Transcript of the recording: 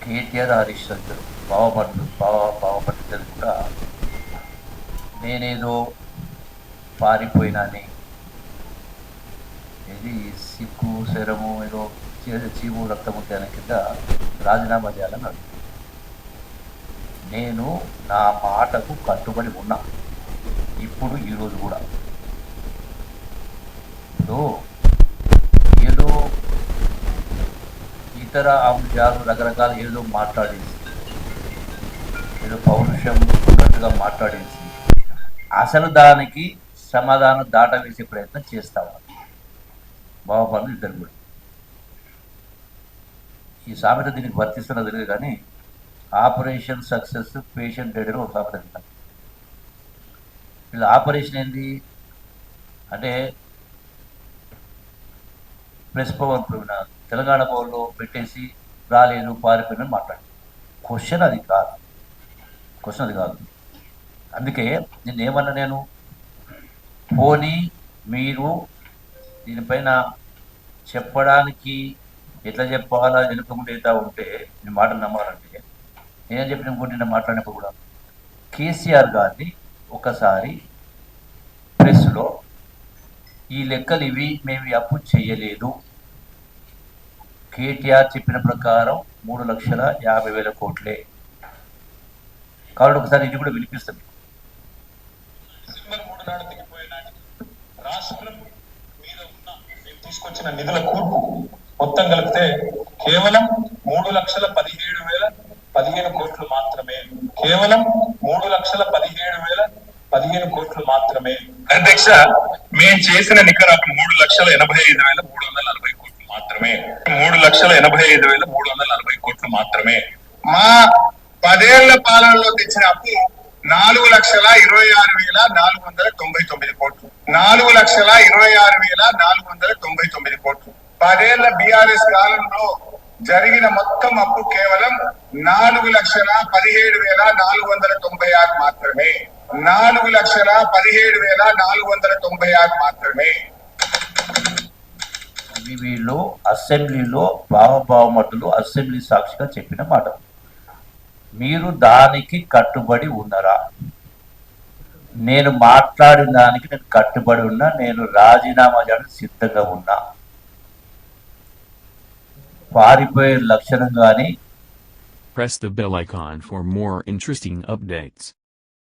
కేటీఆర్ హరీష్ రావు బావపడ్డది కూడా నేనేదో పారిపోయినాని, ఇది సిక్కు శరము ఏదో చీము రక్తముద్దాన కింద రాజీనామా చేయాలని అడుగు. నేను నా మాటకు కట్టుబడి ఉన్నా, ఇప్పుడు ఈరోజు కూడా. ఇప్పుడు ఏదో ఇతర అంశాలు రకరకాల ఏదో మాట్లాడేసి, ఏదో పౌరుషం ఉన్నట్టుగా మాట్లాడేసి అసలు దానికి సమాధానం దాటవేసే ప్రయత్నం చేస్తాము బావపడులు ఇద్దరు కూడా. ఈ సామెత దీనికి వర్తిస్తున్నది తెలియదు కానీ ఆపరేషన్ సక్సెస్ పేషెంట్ డెడ్ అని ఒక సామెత విన్నాను. వీళ్ళ ఆపరేషన్ ఏంటి అంటే ప్రెస్ భవన్ తెలంగాణ భవన్లో పెట్టేసి రాలేదు పారిపోయినని మాట్లాడి క్వశ్చన్ అది కాదు. అందుకే ఏమన్నా నేను పోనీ మీరు దీనిపైన చెప్పడానికి ఎట్లా చెప్పాలా వెనుకముందు ఏదా ఉంటే మీ మాట నమ్మాలంటే నేనేం చెప్పిన ఇంకోటి నేను మాట్లాడినప్పుడు కూడా కేసీఆర్ గారిని ఒకసారి ప్రెస్లో ఈ లెక్కలు ఇవి మేము అప్పు చేయలేదు, కేటీఆర్ చెప్పిన ప్రకారం 3,50,000 కోట్లే కాబట్టి ఒకసారి ఇది కూడా వినిపిస్తుంది. రాష్ట్రం మీద ఉన్న మేము తీసుకొచ్చిన నిధుల కూర్పు మొత్తం కలిపితే కేవలం 3,17,015 కోట్లు మాత్రమే. కేవలం 3,17,015 కోట్లు మాత్రమే. అధ్యక్ష, మేము చేసిన నికర 3,85,340 కోట్లు మాత్రమే. 3,85,340 కోట్లు మాత్రమే. మా 10 ఏళ్ల పాలనలో తెచ్చిన అప్పు 4,26,499 కోట్లు. 4,26,499 కోట్లు. 10 ఏళ్ల బీఆర్ఎస్ కాలంలో జరిగిన మొత్తం అప్పు కేవలం 4,17,496 మాత్రమే. 4,17,496 మాత్రమే. వీళ్ళు అసెంబ్లీలో బావమతులు అసెంబ్లీ సాక్షిగా చెప్పిన మాట. మీరు దానికి కట్టుబడి ఉన్నారా? నేను మాట్లాడిన దానికి నేను కట్టుబడి ఉన్నా, నేను రాజీనామా చేయడానికి సిద్ధంగా ఉన్నా. పారిపోయే లక్షణం కానీ. Press the bell icon for more interesting updates.